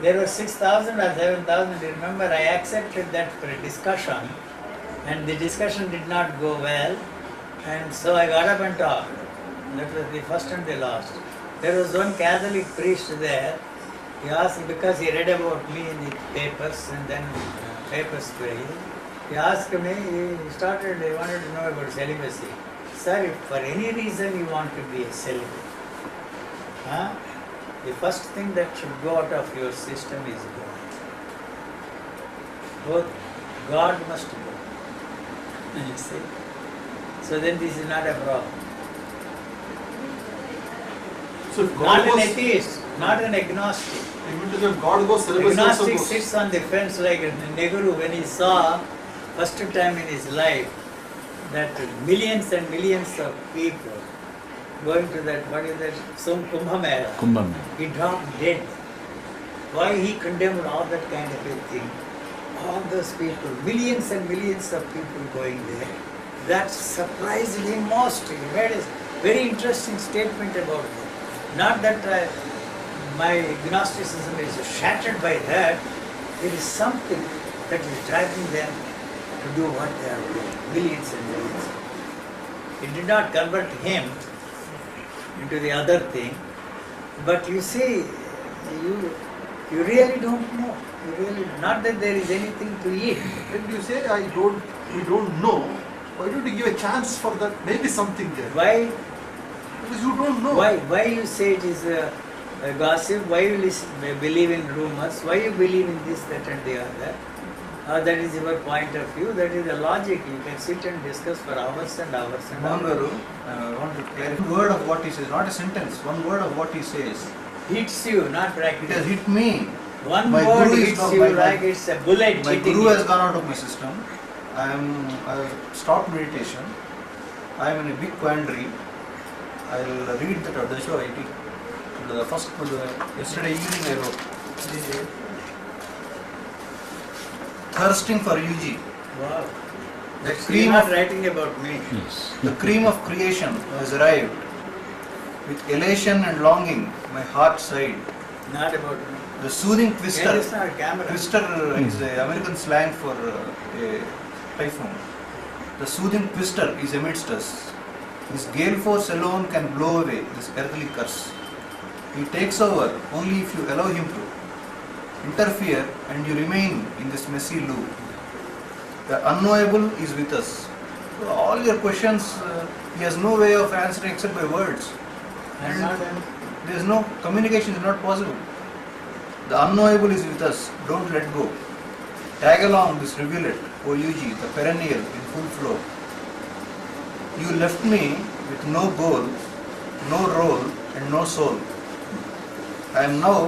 There were 6,000 or 7,000, remember, I accepted that for a discussion, and the discussion did not go well, and so I got up and talked. That was the first and the last. There was one Catholic priest there. He asked, because he read about me in the papers and then papers query, he asked me, he wanted to know about celibacy. Sir, if for any reason you want to be a celibate, the first thing that should go out of your system is God. Both God must go. You see? So then this is not a problem. So if God Not an was, atheist, not an agnostic. even if God was celibacy also Agnostic goes. sits on the fence like Nehru when he saw first time in his life that millions and millions of people going to that, what is that, some Kumbh Mela. Kumbh Mela. He dropped dead. Why he condemned all that kind of a thing? All those people, millions and millions of people going there. That surprised him most. He made a very interesting statement about it. Not that my agnosticism is shattered by that. There is something that is driving them to do what they are doing. Millions and millions. It did not convert him into the other thing. But you see, you really don't know. You really, not that there is anything to eat. When you say we don't know, why don't you give a chance for that? Maybe something there. Why? Because you don't know. Why you say it is a gossip? Why you believe in rumors? Why you believe in this, that and the other? That is your point of view. That is the logic. You can sit and discuss for hours and hours and hours. Mangaru, I want to clarify. One word of what he says, not a sentence. One word of what he says. Hits you, not It practice. has hit me. One My word guru is hits not- you my- like it's a bullet My hitting guru you. has gone out of my system. I've stopped meditation. I am in a big quandary. I'll read that Adasho IT. The first, yesterday evening I wrote. Thirsting for UG. Wow. The You're cream not of writing about me. Yes. the cream of creation has arrived. With elation and longing, my heart sighed. Not about me. The soothing Can twister. you start camera? Twister is the American slang for a typhoon. The soothing twister is amidst us. His gale force alone can blow away this earthly curse. He takes over only if you allow him to. Interfere and you remain in this messy loop. The unknowable is with us. So all your questions, he has no way of answering except by words. I'm not an- There is no communication, is not possible. The unknowable is with us. Don't let go. Tag along this rivulet, O UG, the perennial in full flow. You left me with no goal, no role, and no soul. I am now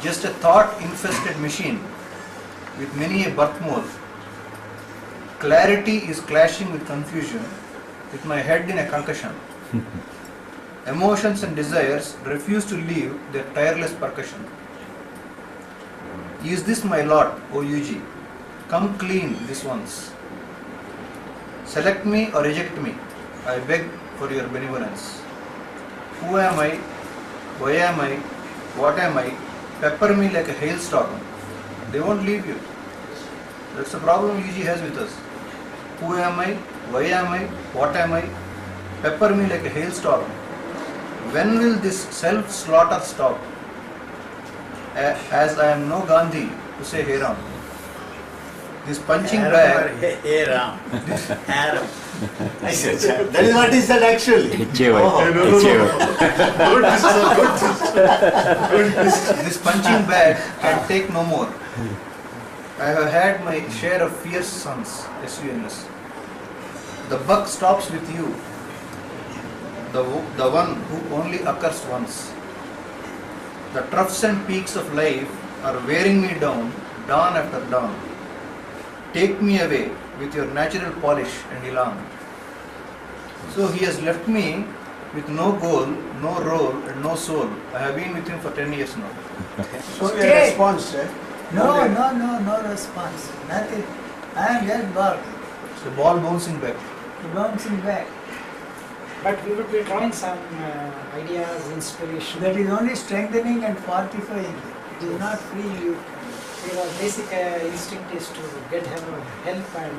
just a thought-infested machine with many a birthmole. Clarity is clashing with confusion, with my head in a concussion. Emotions and desires refuse to leave their tireless percussion. Is this my lot, O UG? Come clean this once. Select me or reject me. I beg for your benevolence. Who am I? Why am I? What am I? Pepper me like a hailstorm. They won't leave you. That's the problem UG has with us. Who am I? Why am I? What am I? Pepper me like a hailstorm. When will this self-slaughter stop? As I am no Gandhi to say hey Ram. This punching bag. Hey Ram. Aram. That is what he said actually. This punching bag can take no more. I have had my share of fierce sons, SUNS. The buck stops with you, the one who only occurs once. The troughs and peaks of life are wearing me down, dawn after dawn. Take me away with your natural polish and elan. So he has left me with no goal, no role, and no soul. I have been with him for 10 years now. So a Stay. response, eh? No response. Nothing. I am just bored. So ball bouncing back. Bouncing back. But we would be drawing some ideas, inspiration. That is only strengthening and fortifying. It is not free. You. Your basic instinct is to get help and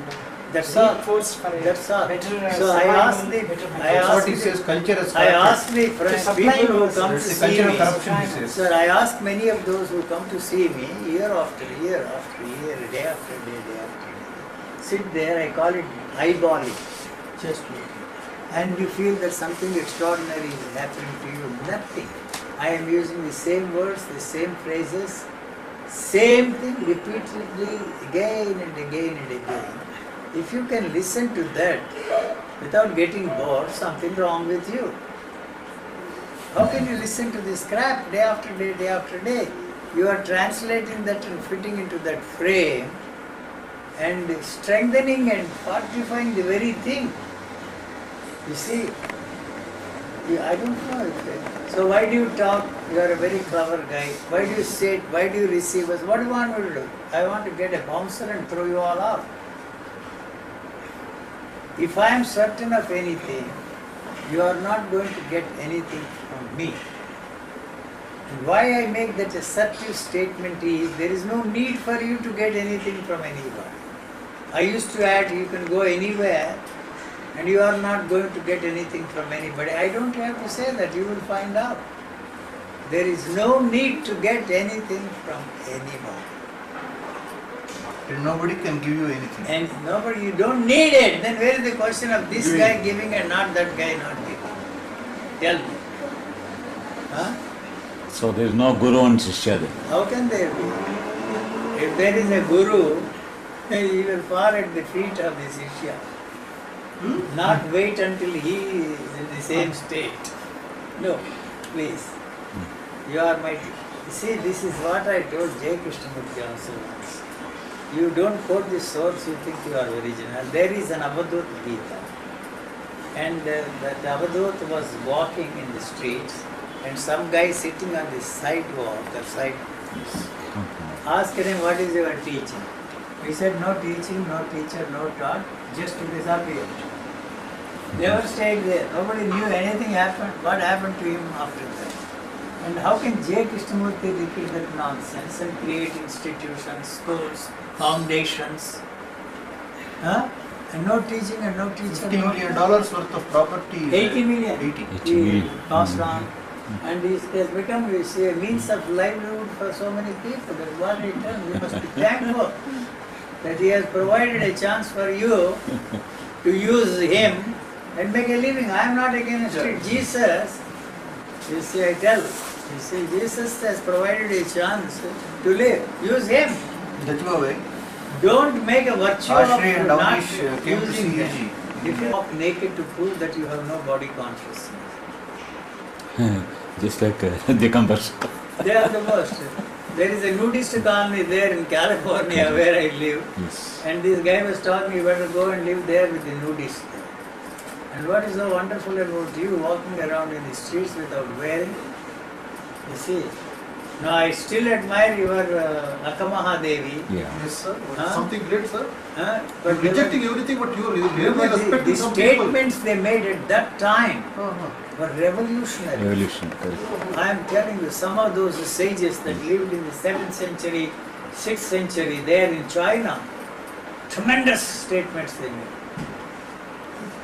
That's all. reinforce for a That's all. better So I asked the. better I That's asked what he the- says, culture has I corrupted. asked the friends, supply people who was- come to It's the see culture of me. corruption, he says. Sir, I ask many of those who come to see me year after year after year, day after day, day after day. Sit there, I call it eyeballing. Just look. And you feel that something extraordinary is happening to you. Nothing. I am using the same words, the same phrases, same thing repeatedly again and again and again. If you can listen to that without getting bored, something wrong with you. How can you listen to this crap day after day, day after day? You are translating that and fitting into that frame and strengthening and fortifying the very thing. You see, I don't know if so why do you talk? You are a very clever guy. Why do you sit? Why do you receive us? What do you want me to do? I want to get a bouncer and throw you all off. If I am certain of anything, you are not going to get anything from me. And why I make that assertive statement is, there is no need for you to get anything from anyone. I used to add, you can go anywhere and you are not going to get anything from anybody. I don't have to say that, you will find out. There is no need to get anything from anyone. And nobody can give you anything. And nobody, you don't need it. Then where is the question of this guy giving and not that guy not giving? Tell me. Huh? So there is no guru and shishya then. How can there be? If there is a guru, he will fall at the feet of the Shishya. Not wait until he is in the same state. No, please. You are my. See, this is what I told J. Krishnamurti also once. You don't quote the source, you think you are original. There is an Avadut Gita. And that Avadut was walking in the streets, and some guy sitting on the sidewalk or side asked him, what is your teaching? He said, no teaching, no teacher, no taught, just to disappear. Never stayed there. Nobody knew anything happened. What happened to him after that? And how can J. Krishnamurti repeat that nonsense and create institutions, schools, foundations? Huh? And no teaching and no teacher. $50 no million taught. worth of property. 80 million. 80. 80 million. Passed on. And it has become, you see, a means of livelihood for so many people. That's what he tells. You must be thankful that he has provided a chance for you to use him and make a living. I am not against it. Jesus, you see, I tell, you see, Jesus has provided a chance to live. Use him. Dajwa Don't make a virtue Ashray of and not Avnish came to using see them. Yuji. If you walk naked to prove that you have no body consciousness. Just like the compass. They are the worst. There is a nudist colony there in California where I live. Yes. And this guy was telling me, you better go and live there with the nudists. And what is so wonderful about you walking around in the streets without wearing? You see. Now I still admire your Akamaha Devi. Yeah. Yes, sir. Huh? Something great, sir. Huh? You're they were- rejecting everything, but you're really the respecting some people. statements they made at that time Uh-huh. were revolutionary. Revolution. Correct. I am telling you, some of those sages that lived in the 7th century, 6th century there in China, tremendous statements they made.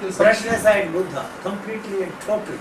There's some- Brushed aside Buddha, completely and totally.